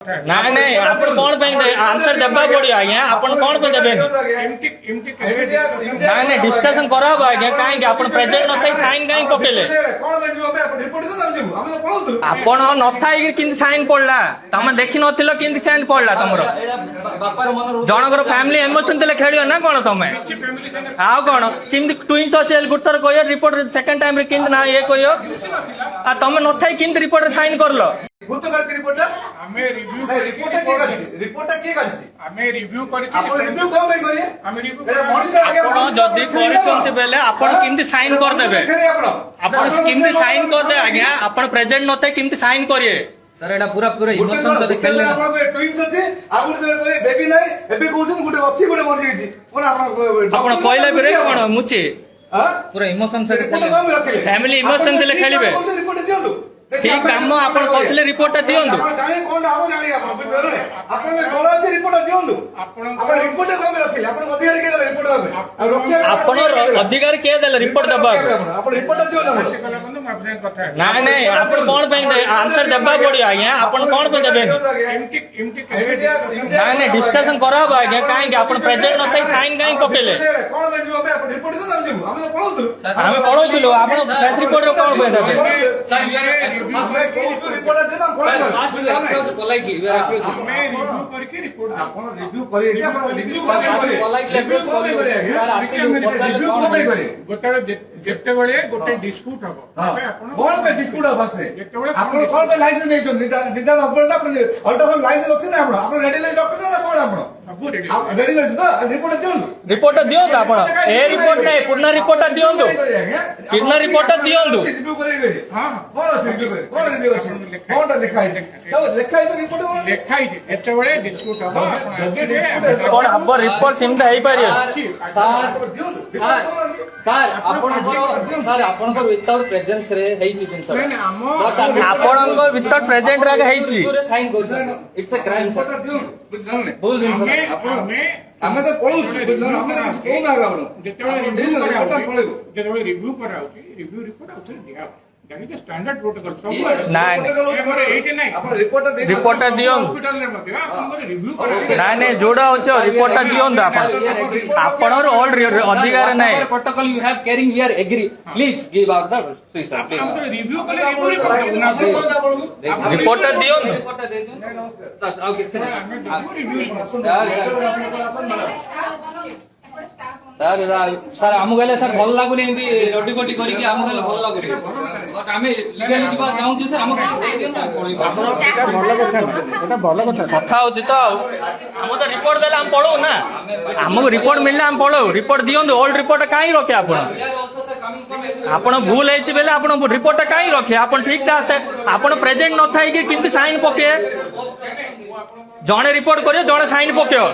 ନାଇଁ ନାଇଁ ଆପଣ କଣ ପାଇଁ ଆନ୍ସର ଦେବା ପଡିବ ଆଜ୍ଞା ଆପଣ କଣ ପାଇଁ ଦେବେନି ନାଇଁ ନାଇଁ ଡିସ୍କସନ କରାହବ ଆଜ୍ଞା କାହିଁକି ଆପଣ ପ୍ରେଜେଣ୍ଟ ନଥାଇ ସାଇନ୍ କାହିଁକି ପକେଇଲେ ଆପଣ ନଥାଇକି କେମିତି ସାଇନ୍ ପଡିଲା ତମେ ଦେଖିନଥିଲ କେମିତି ସାଇନ୍ ପଡିଲା ତମର ଜଣଙ୍କର ଫ୍ୟାମିଲି ଇମୋସନ ଥିଲେ ଖେଳିବ ନା କଣ ତମେ ଆଉ କଣ କେମିତି ଟୁଇନ୍ସ ଅଛି ଗୋଟେ ଥର କହିବ ରିପୋର୍ଟ ସେକେଣ୍ଡ ଟାଇମ ରେ କେମିତି ନା ଇଏ କହିବ ଆଉ ତମେ ନଥାଇ କେମିତି ରିପୋର୍ଟ ସାଇନ୍ କରଲ जदि बेले आपण केमती साइन करदेबे आपण केमती साइन करदे आज्ञा आपण प्रेजेंट नथे केमती साइन करिए सर एटा पूरा पूरा इमोशन से खेलले ना ट्विन्स अछि आपण बेबी नै एबे कहउछन गुटे अछि गुटे मर जाईछि कोन आपण कहले बेरे कोन मुची पूरा इमोशन से खेलले फैमिली इमोशन दिले खेलिबे ठीक काम आपण कहले रिपोर्ट दियंदु आपण अधिकार के देले रिपोर्ट दबा नाଇଁ ନାଇଁ ଆପଣ କଣ ପାଇଁ ଆନ୍ସର ଦେବା ପଡିବ ଆଜ୍ଞା ଆପଣ କଣ ପାଇଁ ଦେବେନି ନାଇଁ ନାଇଁ ଡିସ୍କସନ କରାହବ ଆଜ୍ଞା କାହିଁକି ଆପଣ ପ୍ରେଜେଣ୍ଟ ନଥାଇ ସାଇନ୍ କାହିଁକି ପକେଇଲେ ଆମେ ପଢଉଥିଲୁ ଆପଣ ପ୍ରେସ୍ ରିପୋର୍ଟ ରେ କଣ ପାଇଁ ଦେବେ ଯେତେବେଳେ ଗୋଟେ ଡିସ୍ପ୍ୟୁଟ ହବ କଣ ପାଇଁ ଡିସ୍ପ୍ୟୁଟ ହବ ଆପଣ କଣ ପାଇଁ ଲାଇସେନ୍ସ ନେଇଛନ୍ତି ନିଦାନ ହସ୍ପିଟାଲ ଅଲ୍ଟ୍ରାସାଉଣ୍ଡ ଲାଇସେନ୍ସ ଅଛି ନା ଆପଣ ଆପଣ ରେଡି ଲାଇନ୍ ଡକ୍ଟର ନା କଣ ଆପଣ ରେଡି ଅଛି ତ ରିପୋର୍ଟ ଦିଅନ୍ତୁ ରିପୋର୍ଟ ଦିଅନ୍ତୁ ଆପଣ ଏ ରିପୋର୍ଟ ନାହିଁ ପୂର୍ଣ୍ଣ ରିପୋର୍ଟ ଦିଅନ୍ତୁ ପୂର୍ଣ୍ଣ ରିପୋର୍ଟ ଦିଅନ୍ତୁ ରିଭ୍ୟୁ କରିବେ କଣ ଅଛି ରିଭ୍ୟୁ କରିବେ କଣ ରିଭ୍ୟୁ ଅଛି କଣଟା ଲେଖା ହେଇଛି ଲେଖା ହେଇଛି ରିପୋର୍ଟ ଲେଖା ହେଇଛି ଯେତେବେଳେ ଡିସ୍ପ୍ୟୁଟ ହବ କଣ ହବ ରିପୋର୍ଟ ସେମିତି ହେଇପାରିବ सर आपनकर विदाउट प्रेजेंस रे हेइछि जिंस आपनकर विदाउट प्रेजेंट रे हेइछि साइन करछ इट्स अ क्राइम सर भूल जिंस हमें तो पळुछ हमें कोन आगा आपण जेतेबेले रिव्यू कराउछि रिव्यू रिपोर्ट आउथि दिया स्टैंडर्ड प्रोटोकॉल सब रिपोर्ट दियो नाଇଁ ନାଇଁ जोड़ा होछ रिपोर्ट दियो आपण ऑल अधिकार नाही protocol you have caring we are agree please give out the sir review कले रिपोर्ट दियो रिपोर्ट दे दो बस आउ किछ सर सर आम गले सर भल लागुनी एंती रडी कोटी करी कि आम गले भल लागुनी बट आमे लीगल जीवा चाहू छी सर हम दे दियो ना एटा भल कथा कथा होची तो हम तो रिपोर्ट देला हम पढो ना हमको रिपोर्ट मिलला हम पढो रिपोर्ट दियंदु ओल्ड रिपोर्ट काई रखे आपण भूल हेछि बेले आपण रिपोर्ट काई रखे आपण ठीक ठाक आपण प्रेजेंट न थाई कि किंतु साइन पके जणे रिपोर्ट करियो जणे साइन पकेयो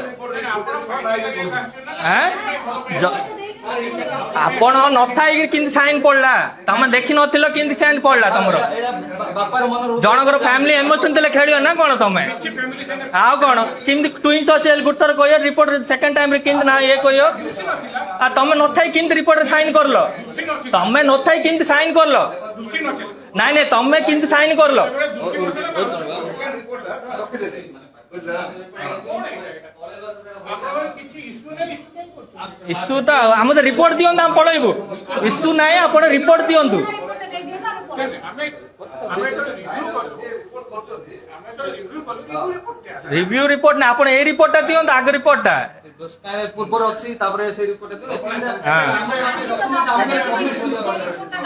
आपण नथाई किंतु साइन पड़ला तमे देखि नथिलो किंतु साइन पड़ला तमरो जनकर फैमिली इमोशन दिले खेलियो ना कोन तमे आउ कोन किंतु ट्विन्स अछि गुटे थर कहयो रिपोर्ट सेकंड टाइम रे किंतु ना ये कहयो आ तमे नथाई किंतु रिपोर्ट साइन करलो तमे नथाई किंतु साइन करलो नाଇଁ ନାଇଁ तमे किंतु साइन करलो इश्यू तो हम तो रिपोर्ट दियंतु हम पळैबु इश्यू नाही आपण रिपोर्ट दियंतु रिव्यू रिपोर्ट ना आपण ए रिपोर्ट दियंतु आग रिपोर्ट पूर्वर अच्छी तापरे से रिपोर्ट दे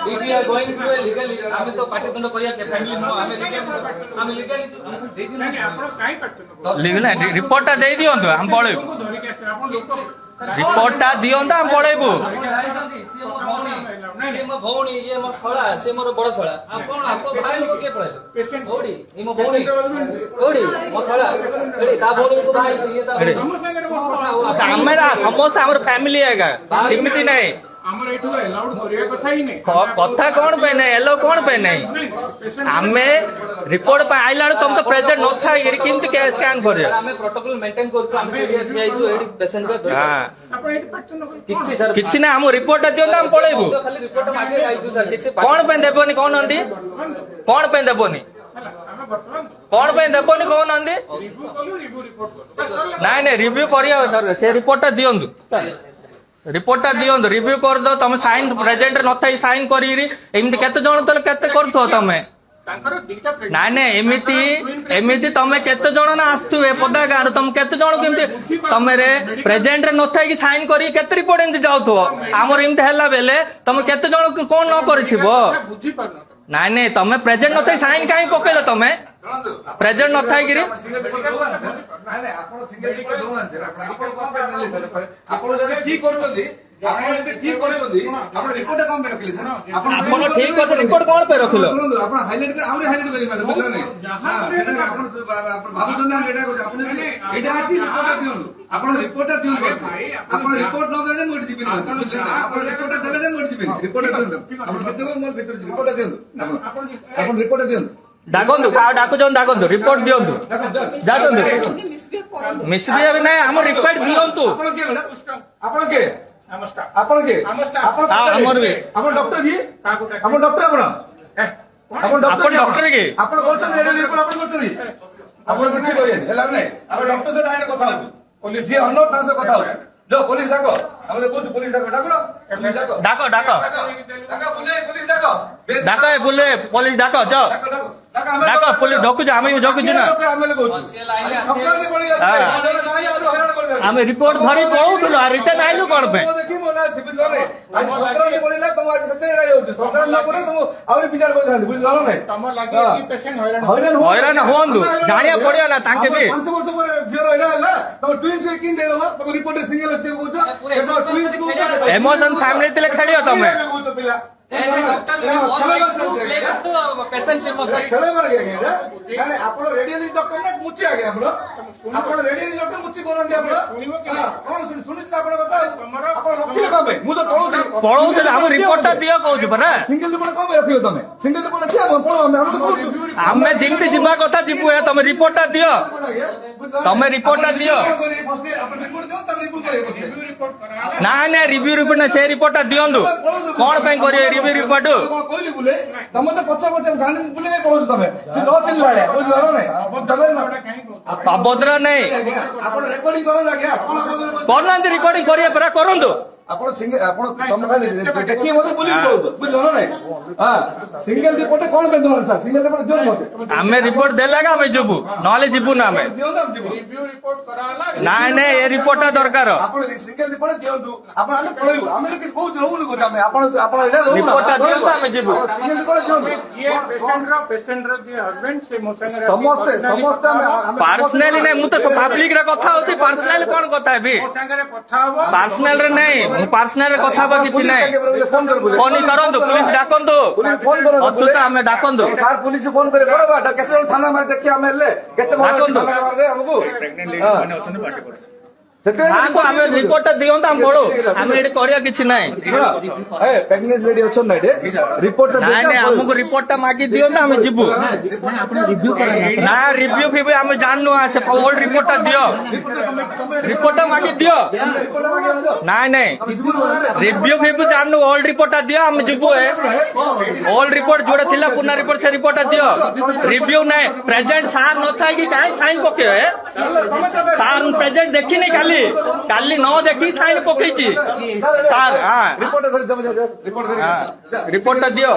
if we are going to legal हमें तो पार्टीदंड करिया के फैमिली नो हमें लीगल दे दिना आपण काई पार्टी लीगल रिपोर्ट दे दियंतु हम पळैबु रिपोर्ट दियंतु हम पळैबु ये मो भौणी ये मो छळा से मोर बड़ छळा आपण आपको भाई लोग के पळे पेशेंट भौणी ये मो भौणी भौणी मो छळा एडी ता भौणी को भाई ये ता हमरा समस्त हमर फैमिली हैगा सिमिति नाही हमर एठो अलाउड करिया कथा ही नहीं कथा कोन पे नहीं एलो कोन पे नहीं हमें रिपोर्ट पे आइला तुम तो प्रेजेंट न था ये किंतु के स्कैन करियो हमें प्रोटोकॉल मेंटेन करछु हम एरिया जाइछु एडी पेशेंट पे हां आपण एठी पार्टन किछि सर किछि ना हम रिपोर्ट दियो ना हम पळैबु खाली रिपोर्ट मागे जाइछु सर किछि कोन पे देबोनी कोन हंदी कोन पे देबोनी हमें वर्तमान कौन पे देखोनी कहना नाई नाई रिव्यू कर से रिपोर्टा दिंतु रिपोर्टा दिंतु रिव्यू करदो तुम साइन प्रेजेंट न साइन करमती केते जन तो केते कर तमें नाई नाई एमती तमें केते जन ना आसुवे पदा गाँव तुम केते जन केमती तमें प्रेजेंट न साइन कर केते रिपोर्ट एमती जाऊ आमर एमती है बेले तुम केते जन कौन न कर नाई नाई तुम प्रेजेंट न साइन कहीं पकेल तुम प्रेजेंट न था ठीक रिपोर्ट कौन पे रखिल रिपोर्ट डाकतु डाकुन डाकतु रिपोर्ट दिंतु जातु मिसबिहेव ना आम रिपोर्ट दिंतु डॉक्टर की डॉक्टर की डॉक्टर से डायरेक्ट कथा जी अनोट से कथा जो पुलिस डाको पुलिस डाको डाको डाको डाको पुलिस पुलिस डाको जो डाको पुलिस डकुच आम जगुच ना आम रिपोर्ट धरी पढ़ुल रिटर्न आइलु कौन पे हैरान हूँ जानिया पड़िया ना ताके भी इमोशन फैमिली तेले खेलियो तमे पेशेंट ଆପଣ ରେଡିଓଲୋଜି ଡକ୍ଟର ନା ମୁଚି ଆଜ୍ଞା ଆପଣ ରେଡିଓଲୋଜି ଡକ୍ଟର ମୁଚି କରନ୍ତି ଆପଣ କଣ ଶୁଣୁଛି ଆପଣ କଥା ଆପଣ ରଖିଲେ କଣ ପାଇଁ ମୁଁ ତ ପଳଉଥିଲି ଆମ ରିପୋର୍ଟଟା ଦିଅ କହୁଛୁ ପରା ସିଙ୍ଗଲ ରିପୋର୍ଟ କଣ ପାଇଁ ରଖିଲ ତମେ ସିଙ୍ଗଲ ରିପୋର୍ଟ କିଏ ପଳଉ ଆମେ ତ କହୁଛୁ ଆମେ ଯେମିତି ଯିବା କଥା ଯିବୁ ତମେ ରିପୋର୍ଟଟା ଦିଅ ତମେ ରିପୋର୍ଟଟା ଦିଅ ନା ନା ରିଭ୍ୟୁ ରିପୋର୍ଟ ନା ସେ ରିପୋର୍ଟଟା ଦିଅନ୍ତୁ କଣ ପାଇଁ କରିବେ ରିଭ୍ୟୁ ରିପୋର୍ଟ କହିଲି ବୁଲେ ତମେ ତ ପଛ ପଛ ଗାଣ୍ଡି ବୁଲେଇ ପଳଉଛୁ ତମେ ସେ ନ ଚିହ୍ନି ଭାଇ ଅଭଦ୍ର ନାଇଁ ଆପଣ ରେକର୍ଡିଂ କରନ୍ତୁ ଆଜ୍ଞା କରୁନାହାନ୍ତି ରେକର୍ଡିଂ କରିବେ ପରା କରନ୍ତୁ ଆପଣ ଆପଣ ତମେ ଖାଲି ଦେଖିକି ମତେ ବୁଲିକି କହୁଛ ବୁଝିଲ ନା ନାଇଁ ସିଙ୍ଗଲ ରିପୋର୍ଟ କଣ ପାଇଁ ଦେଉଛନ୍ତି ସାର୍ ସିଙ୍ଗଲ ରିପୋର୍ଟ ଦିଅନ୍ତୁ ମତେ ଆମେ ରିପୋର୍ଟ ଦେଲା ଆମେ ଯିବୁ ନହେଲେ ଯିବୁନି ଆମେ ନାଇଁ ନାଇଁ ଏ ରିପୋର୍ଟଟା ଦରକାର ଆପଣ ସିଙ୍ଗଲ ରିପୋର୍ଟ ଦିଅନ୍ତୁ ଆପଣ ଆମେ ପଳେଇବୁ ଆମେ ଯଦି କହୁଛୁ ରହୁନୁ କହୁଛୁ ଆମେ ଆପଣ ଆପଣ ଏଇଟା ରିପୋର୍ଟଟା ଦିଅନ୍ତୁ ଆମେ ଯିବୁ ସିଙ୍ଗଲ ରିପୋର୍ଟ ଦିଅନ୍ତୁ ସମସ୍ତେ ସମସ୍ତେ ପାର୍ସନାଲି ନାଇଁ ମୁଁ ତ ପବ୍ଲିକ ରେ କଥା ହଉଛି ପାର୍ସନାଲି କଣ କଥା ହେବି ପାର୍ସନାଲ ରେ ନାଇଁ ମୁଁ ପାର୍ସନାଲ ରେ କଥା ହବା କିଛି ନାଇଁ ଫୋନ କରନ୍ତୁ ପୁଲିସ ଡାକନ୍ତୁ ଅଛୁ ତ ଆମେ ଡାକନ୍ତୁ ସାର୍ ପୁଲିସ ଫୋନ କରି କରବା କେତେ ଜଣ ଥାନା ମାରି ଦେଖି ଆମେ ହେଲେ କେତେ ଡାକନ୍ତୁ ଆମକୁ ଆମେ ରିପୋର୍ଟଟା ଦିଅନ୍ତୁ ଆମେ ପଢୁ ଆମେ ଏଠି କରିବା କିଛି ନାହିଁ ପ୍ରେଗନେନ୍ସି ଲେଡି ଅଛନ୍ତି ନା ଏଠି ରିପୋର୍ଟ ନାଇଁ ନାଇଁ ଆମକୁ ରିପୋର୍ଟଟା ମାଗି ଦିଅନ୍ତୁ ଆମେ ଯିବୁ ନା ରିଭ୍ୟୁ ଫିଭ୍ୟୁ ଆମେ ଜାଣିନୁ ସେ ଓଲ୍ଡ ରିପୋର୍ଟଟା ଦିଅ ରିପୋର୍ଟଟା ମାଗି ଦିଅ ନାଇଁ ନାଇଁ ରିଭ୍ୟୁ ଫିଭ୍ୟୁ ଜାଣିନୁ ଓଲ୍ଡ ରିପୋର୍ଟଟା ଦିଅ ଆମେ ଯିବୁ ଓଲ୍ଡ ରିପୋର୍ଟ ଯୋଉଟା ଥିଲା ପୁରୁଣା ରିପୋର୍ଟ ସେ ରିପୋର୍ଟଟା ଦିଅ ରିଭ୍ୟୁ ନାଇଁ ପ୍ରେଜେଣ୍ଟ ସାର୍ ନଥାଇକି କାହିଁ ସାଇନ୍ ପକେଇବେ ସାର୍ ପ୍ରେଜେଣ୍ଟ ଦେଖିନି କାଲି କାଲି ନ ଦେଖି ସାଇନ୍ ପକେଇଛି ସାର୍ ରିପୋର୍ଟଟା ଦିଅ